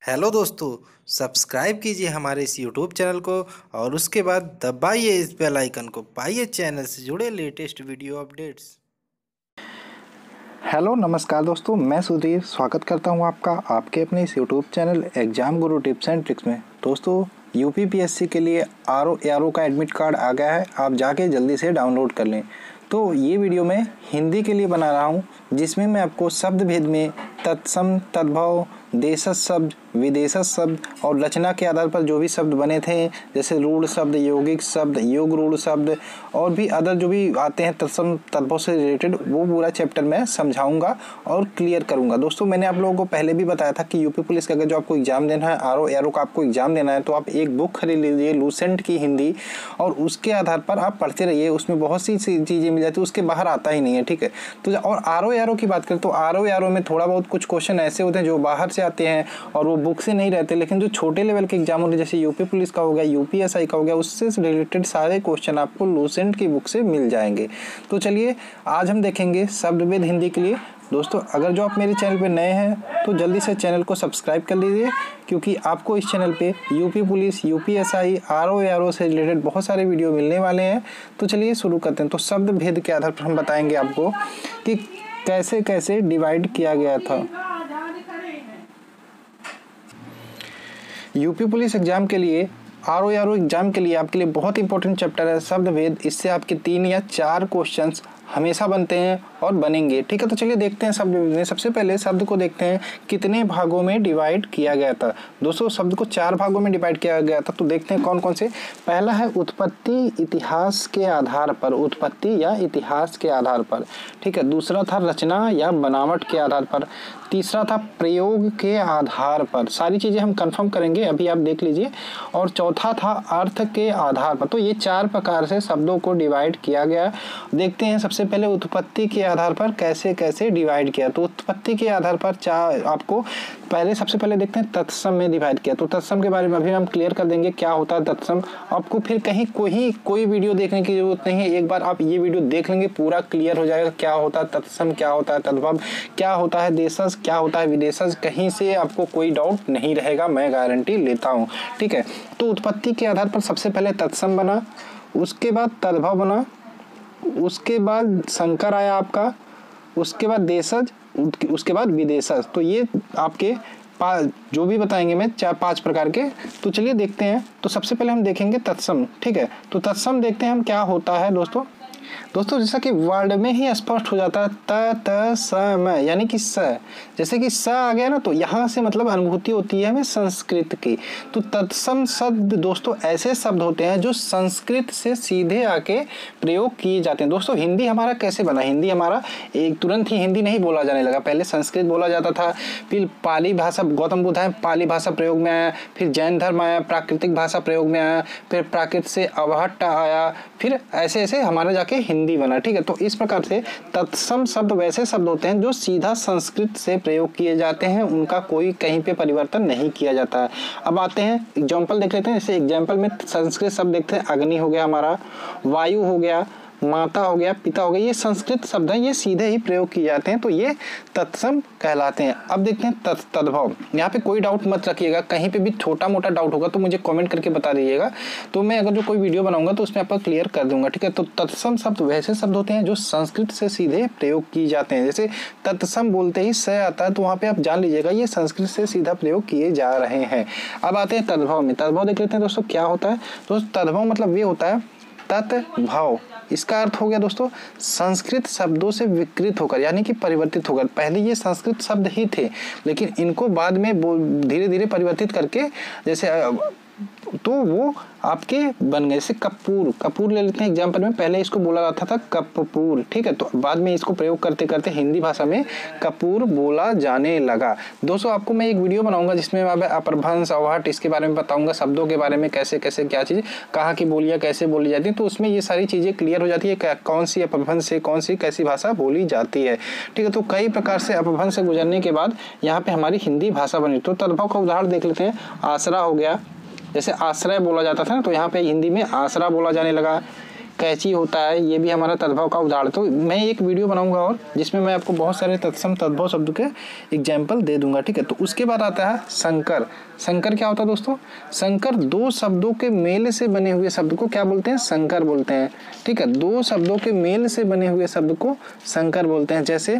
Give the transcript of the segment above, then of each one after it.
Hello दोस्तों, subscribe कीजिए हमारे इस यूट्यूब चैनल को और उसके बाद दबाइए इस बेल आइकन को। पाइए चैनल से जुड़े लेटेस्ट वीडियो अपडेट्स। हेलो नमस्कार दोस्तों, मैं सुधीर स्वागत करता हूं आपका आपके अपने इस YouTube channel exam Guru tips and tricks में। दोस्तों यूपीपीएससी के लिए आरओ का एडमिट कार्ड आ गया है, आप जाके जल्दी से डाउनलोड कर लें। तो ये वीडियो मैं हिंदी के लिए बना रहा हूं, जिसमें मैं आपको शब्द भेद में तत्सम, तद्भव, देशज शब्द, विदेशज शब्द और रचना के आधार पर जो भी शब्द बने थे, जैसे रूढ़ शब्द, यौगिक शब्द, योग रूढ़ शब्द और भी अदर जो भी आते हैं तत्सम तद्भव से रिलेटेड, वो पूरा चैप्टर मैं समझाऊंगा और क्लियर करूंगा। दोस्तों मैंने आप लोगों को पहले भी बताया था कि यूपी पुलिस का अगर जो आपको एग्जाम देना है, आरओ का आपको एग्जाम देना है, तो आप एक बुक खरीद लीजिए लूसेंट की हिंदी, और उसके आधार पर आप पढ़ते रहिए। उसमें बहुत सी चीज़ें मिल जाती है, उसके बाहर आता ही नहीं है, ठीक है। तो और आरओ की बात करें तो आरओ में थोड़ा बहुत कुछ क्वेश्चन ऐसे होते हैं जो बाहर से आते हैं और वो बुक से नहीं रहते, लेकिन जो छोटे लेवल के एग्जाम होते हैं जैसे यूपी पुलिस का हो गया, यूपीएसआई का हो गया, उससे रिलेटेड सारे क्वेश्चन आपको लूसेंट की बुक से मिल जाएंगे। तो चलिए आज हम देखेंगे शब्दभेद हिंदी के लिए। दोस्तों अगर जो आप मेरे चैनल पे नए हैं तो जल्दी से चैनल को सब्सक्राइब कर लीजिए, क्योंकि आपको इस चैनल पे यूपी पुलिस, यूपीएसआई, आरओ से रिलेटेड बहुत सारे वीडियो मिलने वाले हैं। तो चलिए शुरू करते हैं। तो शब्द भेद के आधार पर हम बताएंगे आपको कि कैसे कैसे डिवाइड किया गया था। यूपी पुलिस एग्जाम के लिए, आरओ एग्जाम के लिए आपके लिए बहुत इंपॉर्टेंट चैप्टर है शब्द भेद। इससे आपके 3 या 4 क्वेश्चंस हमेशा बनते हैं और बनेंगे, ठीक है। तो चलिए देखते हैं शब्द भेद में। सबसे पहले शब्द को देखते हैं कितने भागों में डिवाइड किया गया था। दोस्तों शब्द को 4 भागों में डिवाइड किया गया था। तो देखते हैं कौन कौन से। पहला है उत्पत्ति इतिहास के आधार पर, उत्पत्ति या इतिहास के आधार पर, ठीक है। दूसरा था रचना या बनावट के आधार पर। तीसरा था प्रयोग के आधार पर। सारी चीजें हम कंफर्म करेंगे, अभी आप देख लीजिए। और चौथा था अर्थ के आधार पर। तो ये 4 प्रकार से शब्दों को डिवाइड किया गया। देखते हैं सबसे पहले उत्पत्ति के आधार पर कैसे कैसे डिवाइड किया। तो उत्पत्ति के आधार पर आपको सबसे पहले देखते हैं तत्सम में डिवाइड किया। तो तत्सम के बारे में अभी हम क्लियर कर देंगे क्या होता है तत्सम। आपको फिर कहीं कोई वीडियो देखने की जरूरत नहीं है, एक बार आप ये वीडियो देख लेंगे पूरा क्लियर हो जाएगा क्या होता है तत्सम, क्या होता है तद्भव, क्या होता है देशज, क्या होता है विदेशज। कहीं से आपको कोई डाउट नहीं रहेगा, मैं गारंटी लेता हूँ, ठीक है। तो उत्पत्ति के आधार पर सबसे पहले तत्सम बना, उसके बाद तद्भव बना, उसके बाद संकर आया आपका, उसके बाद देशज, उसके बाद विदेशज। तो ये आपके जो भी बताएंगे मैं 4-5 प्रकार के। तो चलिए देखते हैं। तो सबसे पहले हम देखेंगे तत्सम, ठीक है। तो तत्सम देखते हैं हम क्या होता है। दोस्तों जैसा कि वर्ड में ही स्पष्ट हो जाता है तत्सम, यानी कि स, जैसे कि स आ गया ना, तो यहाँ से मतलब अनुभूति होती है हमें संस्कृत की। तो तत्सम शब्द दोस्तों ऐसे शब्द होते हैं जो संस्कृत से सीधे आके प्रयोग किए जाते हैं। दोस्तों हिंदी हमारा कैसे बना, हिंदी हमारा एक तुरंत ही हिंदी नहीं बोला जाने लगा, पहले संस्कृत बोला जाता था, फिर पाली भाषा, गौतम बुद्ध आए, पाली भाषा प्रयोग में आया, फिर जैन धर्म आया, प्राकृतिक भाषा प्रयोग में आया, फिर प्राकृत से अवहट्ट आया, फिर ऐसे ऐसे हमारा जाके हिंदी बना, ठीक है। तो इस प्रकार से तत्सम शब्द वैसे शब्द होते हैं जो सीधा संस्कृत से प्रयोग किए जाते हैं, उनका कोई कहीं पे परिवर्तन नहीं किया जाता है। अब आते हैं एग्जाम्पल देख लेते हैं। जैसे एग्जाम्पल में संस्कृत शब्द देखते हैं, अग्नि हो गया हमारा, वायु हो गया, माता हो गया, पिता हो गया, ये संस्कृत शब्द हैं, ये सीधे ही प्रयोग किए जाते हैं, तो ये तत्सम कहलाते हैं। अब देखते हैं तद्भव। यहाँ पे कोई डाउट मत रखिएगा, कहीं पे भी छोटा मोटा डाउट होगा तो मुझे कमेंट करके बता दीजिएगा, तो मैं अगर जो कोई वीडियो बनाऊंगा तो उसमें आपका क्लियर कर दूंगा, ठीक है। तो तत्सम शब्द वैसे शब्द होते हैं जो संस्कृत से सीधे प्रयोग किए जाते हैं। जैसे तत्सम बोलते ही स आता है, तो वहाँ पे आप जान लीजिएगा ये संस्कृत से सीधा प्रयोग किए जा रहे हैं। अब आते हैं तद्भव में। तद्भव देख लेते हैं दोस्तों क्या होता है। दोस्तों तद्भव मतलब ये होता है तत्भाव। इसका अर्थ हो गया दोस्तों संस्कृत शब्दों से विकृत होकर, यानी कि परिवर्तित होकर। पहले ये संस्कृत शब्द ही थे, लेकिन इनको बाद में धीरे धीरे परिवर्तित करके, जैसे तो वो आपके बन गए। जैसे कपूर ले लेते हैं एग्जाम्पल में, पहले इसको बोला जाता था कपूर, ठीक है। तो बाद में इसको प्रयोग करते करते हिंदी भाषा में कपूर बोला जाने लगा। दोस्तों आपको मैं एक वीडियो बनाऊंगा जिसमें मैं अपभ्रंश, अवहट्ट, इसके बारे में बताऊंगा, शब्दों के बारे में कैसे कैसे क्या चीज़, कहाँ की बोलियाँ कैसे बोली जाती है। तो उसमें ये सारी चीज़ें क्लियर हो जाती है कौन सी अपभ्रंश से कौन सी कैसी भाषा बोली जाती है, ठीक है। तो कई प्रकार से अपभ्रंश से गुजरने के बाद यहाँ पे हमारी हिंदी भाषा बनी। तो तद्भव का उदाहरण देख लेते हैं। आसरा हो गया, जैसे आश्रय बोला जाता था ना, तो यहाँ पे हिंदी में आसरा बोला जाने लगा। कैची होता है, ये भी हमारा तद्भव का उदाहरण। तो मैं एक वीडियो बनाऊंगा और जिसमें मैं आपको बहुत सारे तत्सम तद्भव शब्द के एग्जाम्पल दे दूंगा, ठीक है। तो उसके बाद आता है संकर। संकर क्या होता है दोस्तों? संकर दो शब्दों के मेल से बने हुए शब्द को क्या बोलते हैं? संकर बोलते हैं, ठीक है। दो शब्दों के मेल से बने हुए शब्द को संकर बोलते हैं। जैसे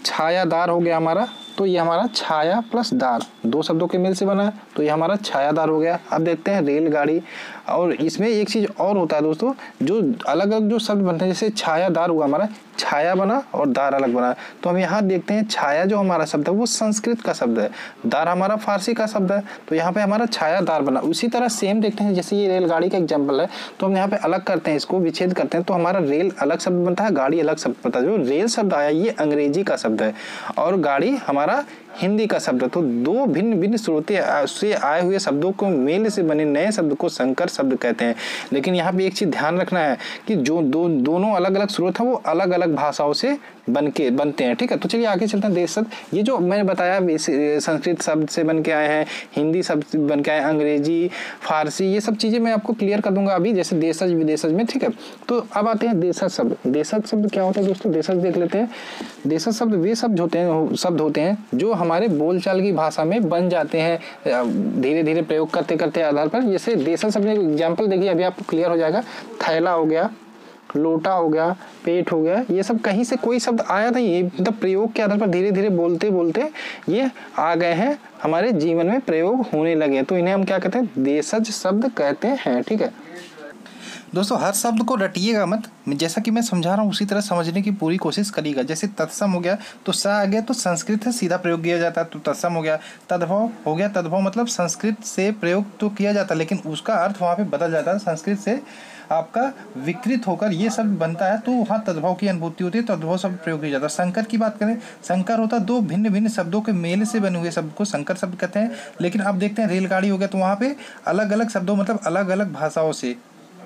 छायादार हो गया हमारा, तो ये हमारा छाया प्लस दार, दो शब्दों के मेल से बना है, तो ये हमारा छायादार हो गया। अब देखते हैं रेलगाड़ी। और इसमें एक चीज़ और होता है दोस्तों, जो अलग अलग जो शब्द बनते हैं, जैसे छायादार हुआ हमारा, छाया बना और दार अलग बना। तो हम यहाँ देखते हैं छाया जो हमारा शब्द है वो संस्कृत का शब्द है, दार हमारा फारसी का शब्द है, तो यहाँ पे हमारा छायादार बना। उसी तरह सेम देखते हैं, जैसे ये रेलगाड़ी का एग्जाम्पल है, तो हम यहाँ पे अलग करते हैं, इसको विच्छेद करते हैं, तो हमारा रेल अलग शब्द बनता है, गाड़ी अलग शब्द बनता है। जो रेल शब्द आया ये अंग्रेजी का शब्द है और गाड़ी हमारा हिंदी का शब्द है। तो दो भिन्न भिन्न स्रोते से आए हुए शब्दों को मेल से बने नए शब्द को संकर शब्द कहते हैं। लेकिन यहाँ पे एक चीज ध्यान रखना है कि जो दोनों अलग अलग स्रोत है वो अलग अलग भाषाओं से बनते हैं, ठीक है। तो चलिए आगे चलते हैं। देश शब्द, ये जो मैंने बताया संस्कृत शब्द से बन के आए हैं, हिंदी शब्द बन के आए, अंग्रेजी, फारसी, ये सब चीजें मैं आपको क्लियर कर दूंगा अभी, जैसे देशज विदेशज में, ठीक है। तो अब आते हैं देशज शब्द। देशज शब्द क्या होता है दोस्तों? देशज देख लेते हैं। देशज शब्द वे शब्द होते हैं जो हमारे बोलचाल की भाषा में बन जाते हैं धीरे धीरे प्रयोग करते करते आधार पर। जैसे देशज शब्द एग्जाम्पल देखिए, अभी आपको क्लियर हो जाएगा। थैला हो गया, लोटा हो गया, पेट हो गया, ये सब कहीं से कोई शब्द आया नहीं, ये मतलब प्रयोग के आधार पर धीरे धीरे बोलते बोलते ये आ गए हैं, हमारे जीवन में प्रयोग होने लगे, तो इन्हें हम क्या कहते हैं? देशज शब्द कहते हैं, ठीक है। दोस्तों हर शब्द को रटिएगा मत, जैसा कि मैं समझा रहा हूँ उसी तरह समझने की पूरी कोशिश करिएगा। जैसे तत्सम हो गया तो स आ गया तो संस्कृत से सीधा प्रयोग किया जाता है, तो तत्सम हो गया। तद्भव हो गया, तद्भव मतलब संस्कृत से प्रयोग तो किया जाता है लेकिन उसका अर्थ वहाँ पे बदल जाता है, संस्कृत से आपका विकृत होकर ये शब्द बनता है, तो वहाँ तद्भव की अनुभूति होती है, तद्भव शब्द प्रयोग किया जाता है। संकर की बात करें, संकर होता है दो भिन्न भिन्न शब्दों के मेल से बने हुए शब्द को संकर शब्द कहते हैं। लेकिन अब देखते हैं रेलगाड़ी हो गया, तो वहाँ पे अलग अलग शब्दों मतलब अलग अलग भाषाओं से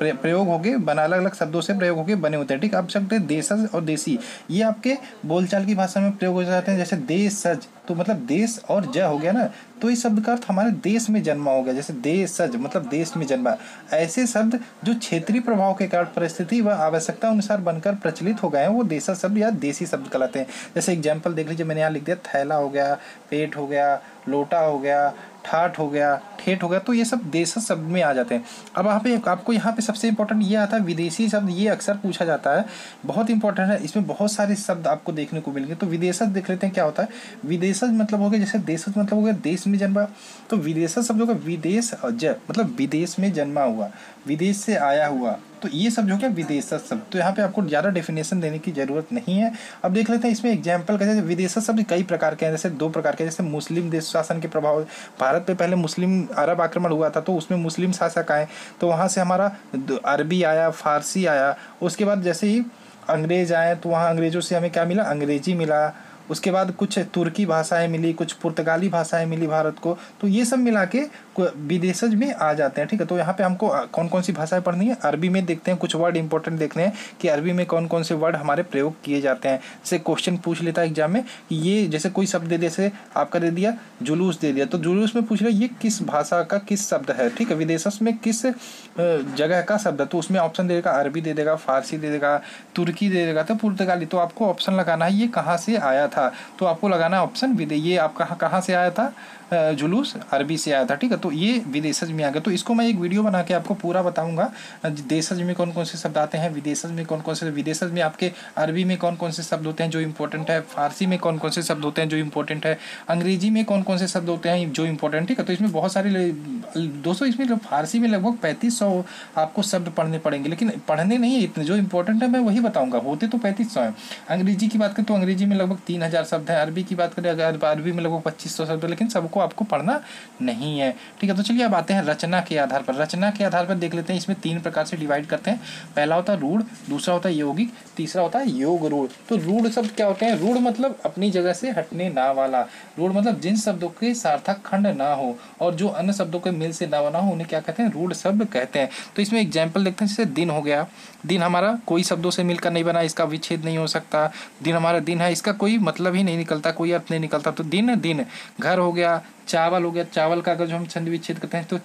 प्रयोग होके बना, अलग अलग शब्दों से प्रयोग होके बने होते हैं, ठीक। अब शब्द देशज और देसी, ये आपके बोलचाल की भाषा में प्रयोग हो जाते हैं। जैसे देशज तो मतलब देश और ज हो गया ना, तो इस शब्द का अर्थ हमारे देश में जन्मा हो गया। जैसे देशज मतलब देश में जन्मा। ऐसे शब्द जो क्षेत्रीय प्रभाव के कारण परिस्थिति व आवश्यकता अनुसार बनकर प्रचलित हो गए हैं वो देशज शब्द या देसी शब्द कहलाते हैं। जैसे एग्जाम्पल देख लीजिए, मैंने यहाँ लिख दिया थैला हो गया, पेट हो गया, लोटा हो गया, ठाठ हो गया, ठेठ हो गया, तो ये सब देशज शब्द में आ जाते हैं। अब आपको यहाँ पे सबसे इंपॉर्टेंट ये आता है विदेशी शब्द, ये अक्सर पूछा जाता है, बहुत इंपॉर्टेंट है, इसमें बहुत सारे शब्द आपको देखने को मिलेंगे। तो विदेशज देख लेते हैं क्या होता है। विदेशज मतलब हो गया, जैसे देशज मतलब हो गया देश में जन्मा, तो विदेशज शब्द होगा विदेश मतलब विदेश में जन्मा हुआ, विदेश से आया हुआ, तो ये सब जो है विदेशज शब्द। तो यहाँ पे आपको ज़्यादा डेफिनेशन देने की जरूरत नहीं है। अब देख लेते हैं इसमें एग्जाम्पल कैसे। विदेशज शब्द कई प्रकार के हैं, जैसे दो प्रकार के, जैसे मुस्लिम देश शासन के प्रभाव, भारत पे पहले मुस्लिम अरब आक्रमण हुआ था तो उसमें मुस्लिम शासक आए, तो वहाँ से हमारा अरबी आया, फारसी आया। उसके बाद जैसे ही अंग्रेज आए तो वहाँ अंग्रेजों से हमें क्या मिला? अंग्रेजी मिला। उसके बाद कुछ तुर्की भाषाएं मिली, कुछ पुर्तगाली भाषाएं मिली भारत को, तो ये सब मिला के विदेशज में आ जाते हैं, ठीक है। तो यहाँ पे हमको कौन कौन सी भाषाएं पढ़नी है? अरबी में देखते हैं, कुछ वर्ड इंपॉर्टेंट देखने हैं कि अरबी में कौन कौन से वर्ड हमारे प्रयोग किए जाते हैं। जैसे क्वेश्चन पूछ लेता है एग्जाम में कि ये, जैसे कोई शब्द दे, जैसे आपका दे दिया जुलूस दे दिया, तो जुलूस में पूछ रहा है ये किस भाषा का किस शब्द है, ठीक है, विदेशज में किस जगह का शब्द है, तो उसमें ऑप्शन दे देगा, अरबी दे देगा, फारसी दे देगा, तुर्की दे देगा, तो पुर्तगाली। तो आपको ऑप्शन लगाना है ये कहाँ से आया था, तो आपको लगाना है ऑप्शन ये आप कहाँ से आया था? जुलूस अरबी से आया था, ठीक है। तो ये विदेशज में आ गया। तो इसको मैं एक वीडियो बना के आपको पूरा बताऊंगा, देशज में कौन कौन से शब्द आते हैं, विदेशज में कौन कौन से, विदेशज में आपके अरबी में कौन कौन से शब्द होते हैं जो इंपॉर्टेंट है, फारसी में कौन कौन से शब्द होते हैं जो इंपॉर्टेंट है, अंग्रेजी में कौन कौन से शब्द होते हैं जो इंपॉर्टेंट, ठीक है। तो इसमें बहुत सारे दोस्तों, इसमें फारसी में लगभग 3500 आपको शब्द पढ़ने पड़ेंगे, लेकिन पढ़ने नहीं है इतने, जो इंपॉर्टेंट है मैं वही बताऊंगा, होते तो 3500 है। अंग्रेजी की बात करें तो अंग्रेजी में लगभग 3000 शब्द है, अरबी की बात करें अगर अरबी में लगभग 2500 शब्द है, लेकिन सबको आपको पढ़ना नहीं है, ठीक है। तो चलिए अब आते हैं रचना के आधार पर। रचना के आधार पर देख लेते हैं, इसमें 3 प्रकार से डिवाइड करते हैं। पहला होता है रूढ़, दूसरा होता है यौगिक, तीसरा होता है योग रूढ़। तो रूढ़ शब्द क्या होते हैं? रूढ़ मतलब अपनी जगह से हटने ना वाला, रूढ़ मतलब जिन शब्दों के सार्थक खंड ना हो और जो अन्य शब्दों के मेल से ना बना हो उन्हें क्या कहते हैं? रूढ़ शब्द कहते हैं। तो इसमें एग्जाम्पल देखते हैं, जैसे दिन हो गया, दिन हमारा कोई शब्दों से मिलकर नहीं बना, इसका विच्छेद नहीं हो सकता। दिन हमारा दिन है, इसका कोई मतलब ही नहीं निकलता, कोई अर्थ नहीं निकलता, तो दिन दिन। घर हो गया, चावल हो गया, चावल का अगर जो हम छंद विच्छेद करते हैं तो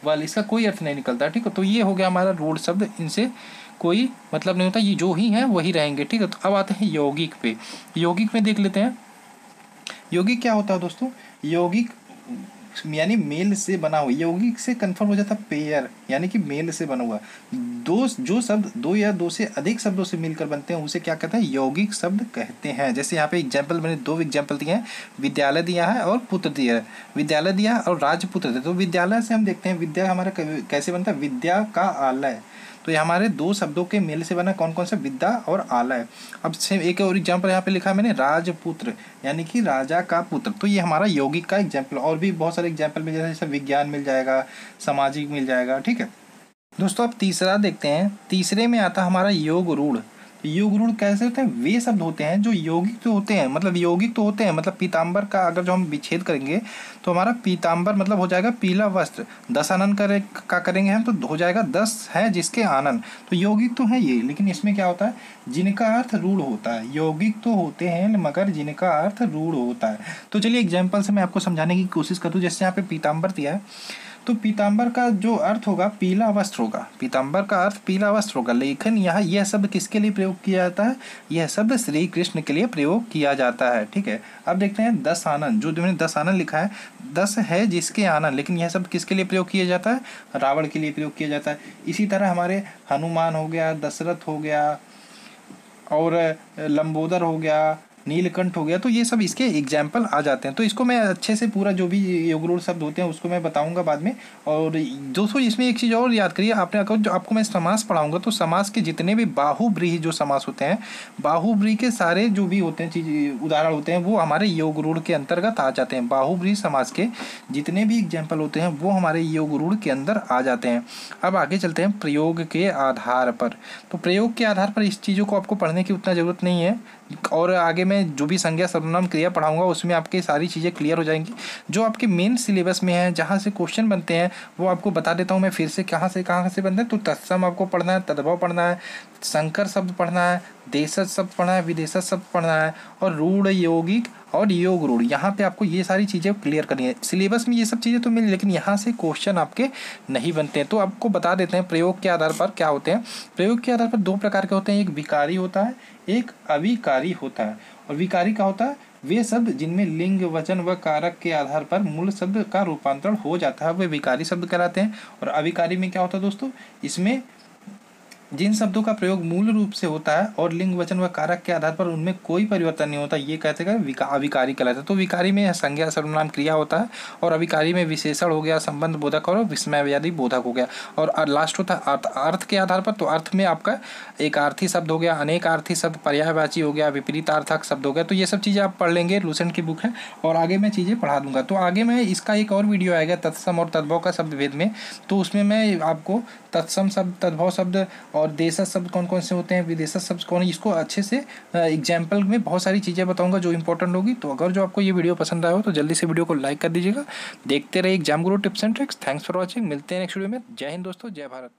वल, इसका कोई अर्थ नहीं निकलता। ठीक है, तो ये हो गया हमारा रूढ़ शब्द, इनसे कोई मतलब नहीं होता, ये जो ही हैं वही रहेंगे। ठीक है, तो अब आते हैं यौगिक पे। यौगिक में देख लेते हैं यौगिक क्या होता है दोस्तों। यौगिक यानी मेल से बना हुआ, यौगिक से कंफर्म हो जाता है पेयर, यानी कि मेल से बना हुआ। दो जो शब्द दो या दो से अधिक शब्दों से मिलकर बनते हैं उसे क्या कहते हैं, यौगिक शब्द कहते हैं। जैसे यहाँ पे एग्जाम्पल मैंने 2 एग्जाम्पल दिए हैं, विद्यालय दिया है और पुत्र दिया है। विद्यालय दिया और राजपुत्र दिया। तो विद्यालय से हम देखते हैं विद्या हमारा कैसे बनता है, विद्या का आलय। तो ये हमारे 2 शब्दों के मेल से बना कौन कौन सा, विद्या और आलय। अब सेम एक और एग्जाम्पल यहाँ पे लिखा है मैंने, राजपुत्र यानी कि राजा का पुत्र। तो ये हमारा यौगिक का एग्जाम्पल। और भी बहुत सारे एग्जाम्पल मिल जाएगा, जैसे विज्ञान मिल जाएगा, सामाजिक मिल जाएगा। ठीक है दोस्तों, अब तीसरा देखते हैं। तीसरे में आता हमारा योग रूढ़। योग रूढ़ कैसे होते हैं, वे शब्द होते हैं जो यौगिक तो होते हैं, मतलब यौगिक तो होते हैं, मतलब पीताम्बर का अगर जो हम विच्छेद करेंगे तो हमारा पीताम्बर मतलब हो जाएगा पीला वस्त्र। 10 आनन का करेंगे हम तो हो जाएगा 10 है जिसके आनन। तो यौगिक तो है ये, लेकिन इसमें क्या होता है, जिनका अर्थ रूढ़ होता है। यौगिक तो होते हैं मगर जिनका अर्थ रूढ़ होता है। तो चलिए एग्जाम्पल से मैं आपको समझाने की कोशिश करता हूँ। जैसे यहाँ पे पीताम्बर दिया है, तो पीताम्बर का जो अर्थ होगा पीला वस्त्र होगा। पीताम्बर का अर्थ पीला वस्त्र होगा, लेकिन यहाँ यह शब्द किसके लिए प्रयोग किया जाता है, यह शब्द श्री कृष्ण के लिए प्रयोग किया जाता है। ठीक है, अब देखते हैं 10 आनन। जो मैंने 10 आनन लिखा है, 10 है जिसके आनन, लेकिन यह शब्द किसके लिए प्रयोग किया जाता है, रावण के लिए प्रयोग किया जाता है। इसी तरह हमारे हनुमान हो गया, दशरथ हो गया, और लंबोदर हो गया, नीलकंठ हो गया। तो ये सब इसके एग्जाम्पल आ जाते हैं। तो इसको मैं अच्छे से पूरा जो भी योगरूढ़ शब्द होते हैं उसको मैं बताऊंगा बाद में। और दोस्तों इसमें एक चीज़ और याद करिए, आपने जो आपको मैं समास पढ़ाऊंगा तो समास के जितने भी बाहुव्रीहि जो समास होते हैं, बाहुव्रीहि के सारे जो भी होते हैं चीज उदाहरण होते हैं वो हमारे योगरूढ़ के अंतर्गत आ जाते हैं। बाहुव्रीहि समास के जितने भी एग्जाम्पल होते हैं वो हमारे योगरूढ़ के अंदर आ जाते हैं। अब आगे चलते हैं प्रयोग के आधार पर। तो प्रयोग के आधार पर इस चीज़ों को आपको पढ़ने की उतना ज़रूरत नहीं है, और आगे मैं जो भी संज्ञा सर्वनाम क्रिया पढ़ाऊंगा उसमें आपकी सारी चीज़ें क्लियर हो जाएंगी। जो आपके मेन सिलेबस में है, जहाँ से क्वेश्चन बनते हैं वो आपको बता देता हूँ मैं फिर से कहाँ से बनते हैं। तो तत्सम आपको पढ़ना है, तद्भव पढ़ना है, संकर शब्द पढ़ना है, देशज शब्द पढ़ना है, विदेशज शब्द पढ़ना है, और रूढ़, यौगिक और योग रूढ़। यहाँ पे आपको ये सारी चीज़ें क्लियर करनी है। सिलेबस में ये सब चीज़ें तो मिल, लेकिन यहाँ से क्वेश्चन आपके नहीं बनते हैं। तो आपको बता देते हैं प्रयोग के आधार पर क्या होते हैं। प्रयोग के आधार पर 2 प्रकार के होते हैं, एक विकारी होता है, एक अविकारी होता है। और विकारी का होता है वे शब्द जिनमें लिंग, वचन व कारक के आधार पर मूल शब्द का रूपांतरण हो जाता है, वे विकारी शब्द कहलाते हैं। और अविकारी में क्या होता है दोस्तों, इसमें जिन शब्दों का प्रयोग मूल रूप से होता है और लिंग, वचन व कारक के आधार पर उनमें कोई परिवर्तन नहीं होता, ये कहते हैं अविकारी कहलाता है। तो विकारी में संज्ञा सर्वनाम क्रिया होता है, और अविकारी में विशेषण हो गया, संबंध बोधक और विस्मयवादी बोधक हो गया। और लास्ट होता है अर्थ के आधार पर। तो अर्थ में आपका एक आर्थी शब्द हो गया, अनेक आर्थी शब्द, पर्यायवाची हो गया, विपरीतार्थक शब्द हो गया। तो ये सब चीज़ें आप पढ़ लेंगे, लूसेंट की बुक है, और आगे मैं चीज़ें पढ़ा दूंगा। तो आगे मैं इसका एक और वीडियो आएगा तत्सम और तद्भव का शब्द भेद में, तो उसमें मैं आपको तत्सम शब्द, तद्भव शब्द और देशज शब्द कौन कौन से होते हैं, विदेशज शब्द कौन है, इसको अच्छे से एग्जाम्पल में बहुत सारी चीज़ें बताऊंगा जो इंपॉर्टेंट होगी। तो अगर जो आपको ये वीडियो पसंद आया हो तो जल्दी से वीडियो को लाइक कर दीजिएगा। देखते रहिए exam Guru tips and tricks. Thanks for watching. मिलते हैं नेक्स्ट वीडियो में। जय हिंद दोस्तों, जय भारत।